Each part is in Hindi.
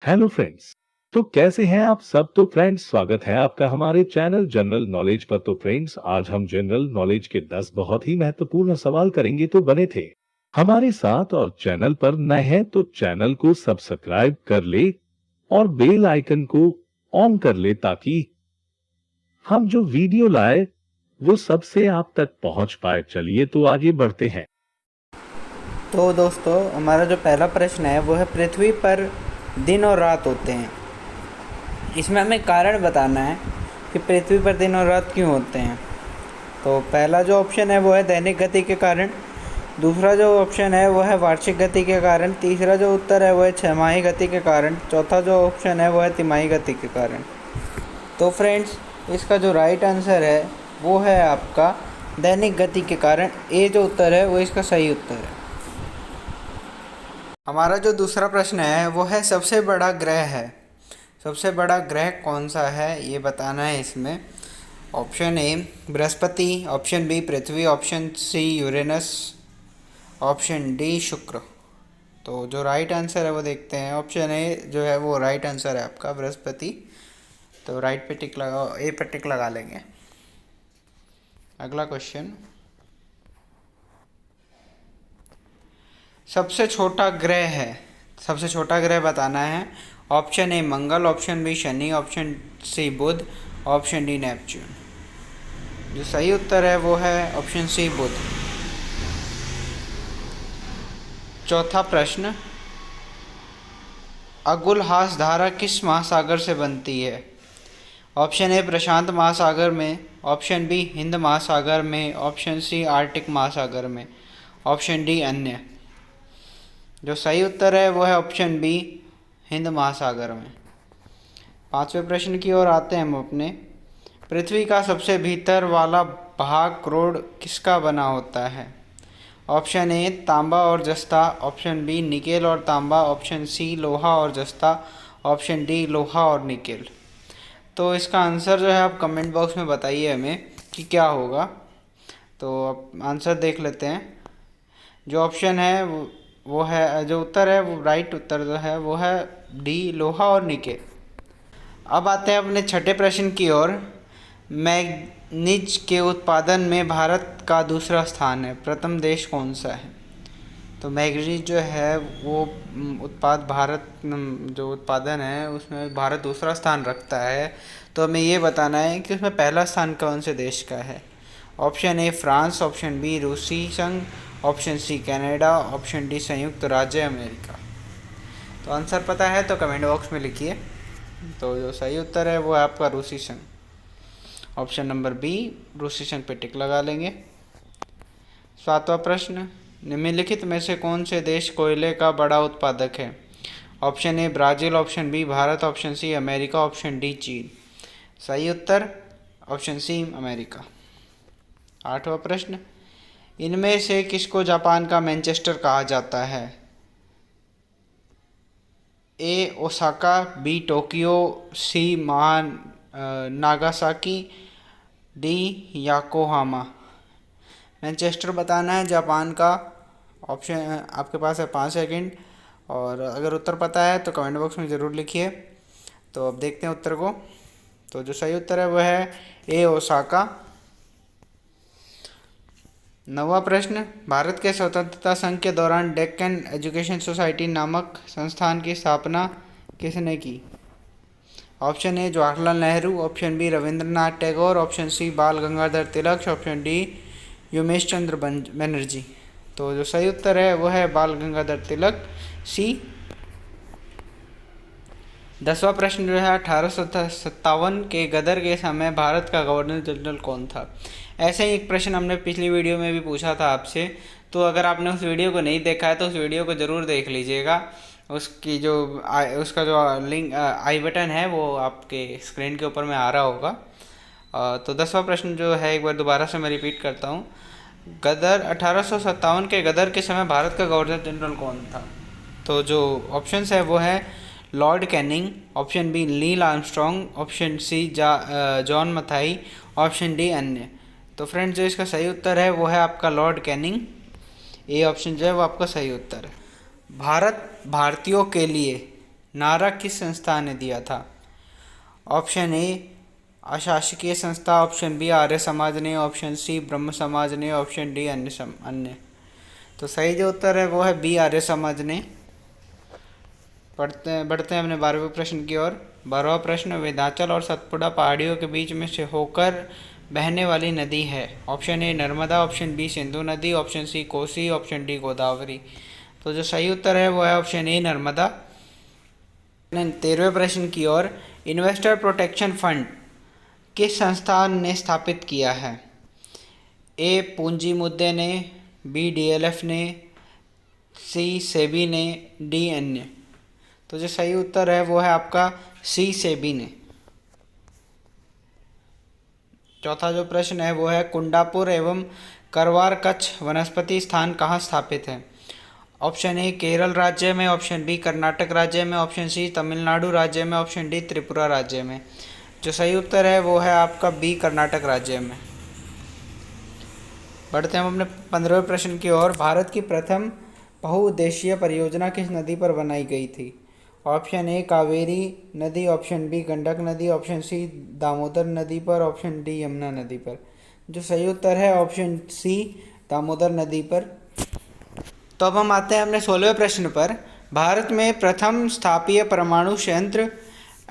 Hello friends. तो कैसे हैं आप सब। तो फ्रेंड्स, स्वागत है आपका हमारे चैनल जनरल नॉलेज पर। तो फ्रेंड्स, आज हम जनरल नॉलेज के 10 बहुत ही महत्वपूर्ण सवाल करेंगे। तो बने थे हमारे साथ, और चैनल पर नए हैं तो चैनल को सब्सक्राइब कर ले और बेल आइकन को ऑन कर ले, ताकि हम जो वीडियो लाए वो सबसे आप तक पहुंच पाए। चलिए तो आगे बढ़ते हैं। तो दोस्तों, हमारा जो पहला प्रश्न है वो है, पृथ्वी पर दिन और रात होते हैं। इसमें हमें कारण बताना है कि पृथ्वी पर दिन और रात क्यों होते हैं। तो पहला जो ऑप्शन है वो है दैनिक गति के कारण, दूसरा जो ऑप्शन है वो है वार्षिक गति के कारण, तीसरा जो उत्तर है वो है छमाही गति के कारण, चौथा जो ऑप्शन है वो है तिमाही गति के कारण। तो फ्रेंड्स, इसका जो राइट आंसर है वो है आपका दैनिक गति के कारण। ए जो उत्तर है वो इसका सही उत्तर है। हमारा जो दूसरा प्रश्न है वो है, सबसे बड़ा ग्रह है। सबसे बड़ा ग्रह कौन सा है ये बताना है इसमें। ऑप्शन ए बृहस्पति, ऑप्शन बी पृथ्वी, option C Uranus, option D शुक्र। तो जो राइट आंसर है वो देखते हैं। ऑप्शन ए जो है वो राइट आंसर है आपका, बृहस्पति। तो राइट पे टिक लगा, ए पे टिक लगा लेंगे। अगला क्वेश्चन, सबसे छोटा ग्रह है, सबसे छोटा ग्रह बताना है। ऑप्शन ए मंगल, ऑप्शन बी शनि, ऑप्शन सी बुध, ऑप्शन डी नेपच्यून। जो सही उत्तर है वो है ऑप्शन सी बुध। चौथा प्रश्न, अगुलहास धारा किस महासागर से बनती है। ऑप्शन ए प्रशांत महासागर में, ऑप्शन बी हिंद महासागर में, ऑप्शन सी आर्कटिक महासागर में, ऑप्शन डी अन्य। जो सही उत्तर है वो है ऑप्शन बी हिंद महासागर में। पांचवें प्रश्न की ओर आते हैं हम अपने। पृथ्वी का सबसे भीतर वाला भाग करोड़ किसका बना होता है। ऑप्शन ए तांबा और जस्ता, ऑप्शन बी निकेल और तांबा, ऑप्शन सी लोहा और जस्ता, ऑप्शन डी लोहा और निकेल। तो इसका आंसर जो है आप कमेंट बॉक्स में बताइए हमें कि क्या होगा। तो अब आंसर देख लेते हैं। जो ऑप्शन है वो है, जो उत्तर है वो राइट उत्तर जो है वो है डी लोहा और निकेल। अब आते हैं अपने छठे प्रश्न की ओर। मैग्नीज के उत्पादन में भारत का दूसरा स्थान है, प्रथम देश कौन सा है। तो मैग्नीज जो है वो भारत जो उत्पादन है उसमें भारत दूसरा स्थान रखता है। तो हमें ये बताना है कि उसमें पहला स्थान कौन से देश का है। Option A France, option B रूसी संघ, option C Canada, option D संयुक्त राज्य अमेरिका। तो आंसर पता है तो कमेंट बॉक्स में लिखिए। तो जो सही उत्तर है वो है आपका रूसी संघ, ऑप्शन नंबर बी रूसी संघ पे टिक लगा लेंगे। सातवां प्रश्न, निम्नलिखित में से कौन से देश कोयले का बड़ा उत्पादक है। Option A Brazil, option B Bharat, option C America, option D चीन। सही उत्तर ऑप्शन सी अमेरिका। आठवां प्रश्न, इनमें से किसको जापान का मैनचेस्टर कहा जाता है। ए ओसाका, बी टोक्यो, सी महान नागासाकी, डी याकोहामा। मैनचेस्टर बताना है जापान का। ऑप्शन आपके पास है 5 सेकंड, और अगर उत्तर पता है तो कमेंट बॉक्स में ज़रूर लिखिए। तो अब देखते हैं उत्तर को। तो जो सही उत्तर है वह है ए ओसाका। नौवां प्रश्न, भारत के स्वतंत्रता संघ के दौरान डेक्कन एजुकेशन सोसाइटी नामक संस्थान की स्थापना किसने की। Option A Jawaharlal Nehru, option B Rabindranath Tagore, option C Bal Gangadhar Tilak, option D Umesh Chandra Banerjee. तो जो सही उत्तर है वो है बाल गंगाधर तिलक, सी। 10वां प्रश्न जो है, 1857 के गदर के समय भारत का गवर्नर जनरल कौन था। ऐसे ही एक प्रश्न हमने पिछली वीडियो में भी पूछा था आपसे। तो अगर आपने उस वीडियो को नहीं देखा है तो उस वीडियो को ज़रूर देख लीजिएगा। उसकी जो उसका जो लिंक आई बटन है वो आपके स्क्रीन के ऊपर में आ रहा होगा। तो 10वां प्रश्न जो है एक बार दोबारा से मैं रिपीट करता हूँ। गदर 1857 के गदर के समय भारत का गवर्नर जनरल कौन था। तो जो ऑप्शंस है वो है Lord Canning, option B Neil Armstrong, option C John Mathai, option D अन्य। तो फ्रेंड्स, जो इसका सही उत्तर है वो है आपका लॉर्ड कैनिंग। ए ऑप्शन जो है वो आपका सही उत्तर है। भारत भारतीयों के लिए नारा किस संस्था ने दिया था? ऑप्शन ए अशासकीय संस्था, ऑप्शन बी आर्य समाज ने, ऑप्शन सी ब्रह्म समाज ने, ऑप्शन डी अन्य। तो सही जो उत्तर है वो है बी आर्य समाज ने। बढ़ते हैं अपने 12वें प्रश्न की ओर। 12वां प्रश्न, विंध्याचल और सतपुड़ा पहाड़ियों के बीच में से होकर बहने वाली नदी है? Option A Narmada, option B Sindhu नदी, option C Kosi, option D Godavari. तो जो सही उत्तर है वो है ऑप्शन ए नर्मदा। 13वें प्रश्न की ओर, इन्वेस्टर प्रोटेक्शन फंड किस संस्थान ने स्थापित किया है? ए पूंजी मुद्दे ने, बी डीएलएफ ने, सी सेबी ने, डी अन्य। तो जो सही उत्तर है वो है आपका सी सेबी ने। चौथा जो प्रश्न है वो है, कुंडापुर एवं करवार कच्छ वनस्पति स्थान कहाँ स्थापित है? ऑप्शन ए केरल राज्य में, ऑप्शन बी कर्नाटक राज्य में, ऑप्शन सी तमिलनाडु राज्य में, ऑप्शन डी त्रिपुरा राज्य में। जो सही उत्तर है वो है आपका बी कर्नाटक राज्य में। बढ़ते हैं हम अपने 15वें प्रश्न की ओर। भारत की प्रथम बहुउद्देशीय परियोजना किस नदी पर बनाई गई थी? ऑप्शन ए कावेरी नदी, ऑप्शन बी गंडक नदी, ऑप्शन सी दामोदर नदी पर, ऑप्शन डी यमुना नदी पर। जो सही उत्तर है ऑप्शन सी दामोदर नदी पर। तो अब हम आते हैं अपने 16वें प्रश्न पर। भारत में प्रथम स्थापीय परमाणु संयंत्र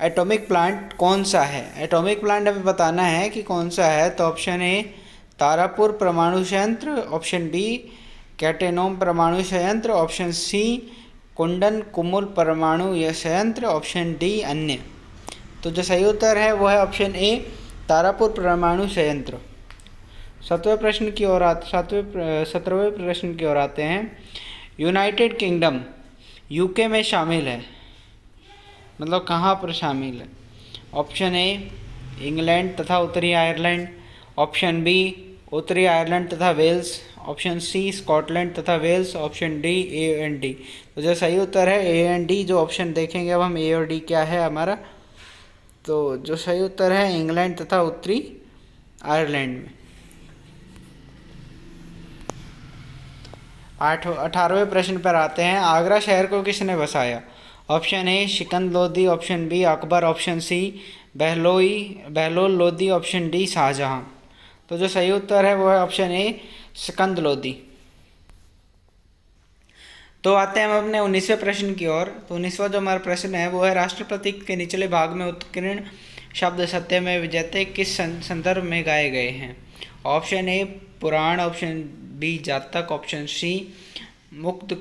एटॉमिक प्लांट कौन सा है? एटॉमिक प्लांट हमें बताना है कि कौन सा है। तो ऑप्शन ए तारापुर परमाणु संयंत्र, ऑप्शन बी कैटेनोम परमाणु संयंत्र, ऑप्शन सी कुंडन कुमुल परमाणु संयंत्र, ऑप्शन डी अन्य। तो जो सही उत्तर है वो है ऑप्शन ए तारापुर परमाणु संयंत्र। 17वें प्रश्न की ओर 17वें प्रश्न की ओर आते हैं। यूनाइटेड किंगडम यूके में शामिल है, मतलब कहाँ पर शामिल है? ऑप्शन ए इंग्लैंड तथा उत्तरी आयरलैंड, ऑप्शन बी उत्तरी आयरलैंड तथा वेल्स, ऑप्शन सी स्कॉटलैंड तथा Wales, option D A and D. तो जो सही उत्तर है ए एंड डी। जो ऑप्शन देखेंगे अब हम ए और डी क्या है हमारा। तो जो सही उत्तर है इंग्लैंड तथा उत्तरी आयरलैंड में। 18वें प्रश्न पर आते हैं। आगरा शहर को किसने बसाया? Option A Sikandar Lodi, option B Akbar, option C Bahlol Lodi, option D Shahjahan. तो जो सही उत्तर है वो है ऑप्शन ए सिकंद लोदी। तो आते हैं हम अपने 19वें प्रश्न की ओर। तो 19वां जो हमारा प्रश्न है वो है, राष्ट्रपति के निचले भाग में उत्कीर्ण शब्द सत्य में विजयते किस संदर्भ में गाए गए हैं? Option A Purana, option B Jataka, option C मुक्त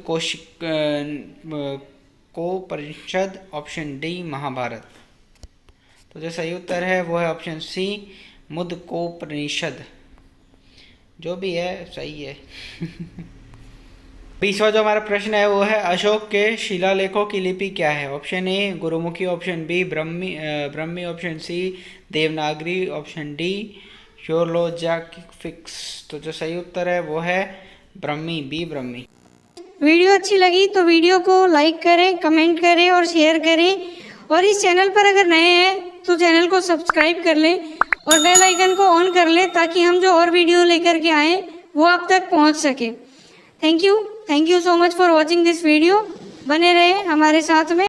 कोपनिषद, ऑप्शन डी महाभारत। तो जो सही उत्तर है वो है ऑप्शन सी मुद्गकोपनिषद। जो भी है सही है। 20वां जो हमारा प्रश्न है वो है, अशोक के शिलालेखों की लिपि क्या है? Option A Gurmukhi, option B Brahmi, option C Devanagari, option D hieroglyphics. तो जो सही उत्तर है वो है ब्रह्मी, बी ब्रह्मी। वीडियो अच्छी लगी तो वीडियो को लाइक करें, कमेंट करें और शेयर करें। और इस चैनल पर अगर नए हैं तो चैनल को सब्सक्राइब कर लें और बेल आइकन को ऑन कर लें ताकि हम जो और वीडियो लेकर के आएँ वो आप तक पहुंच सके। Thank you so much for watching this video. बने रहे हमारे साथ में।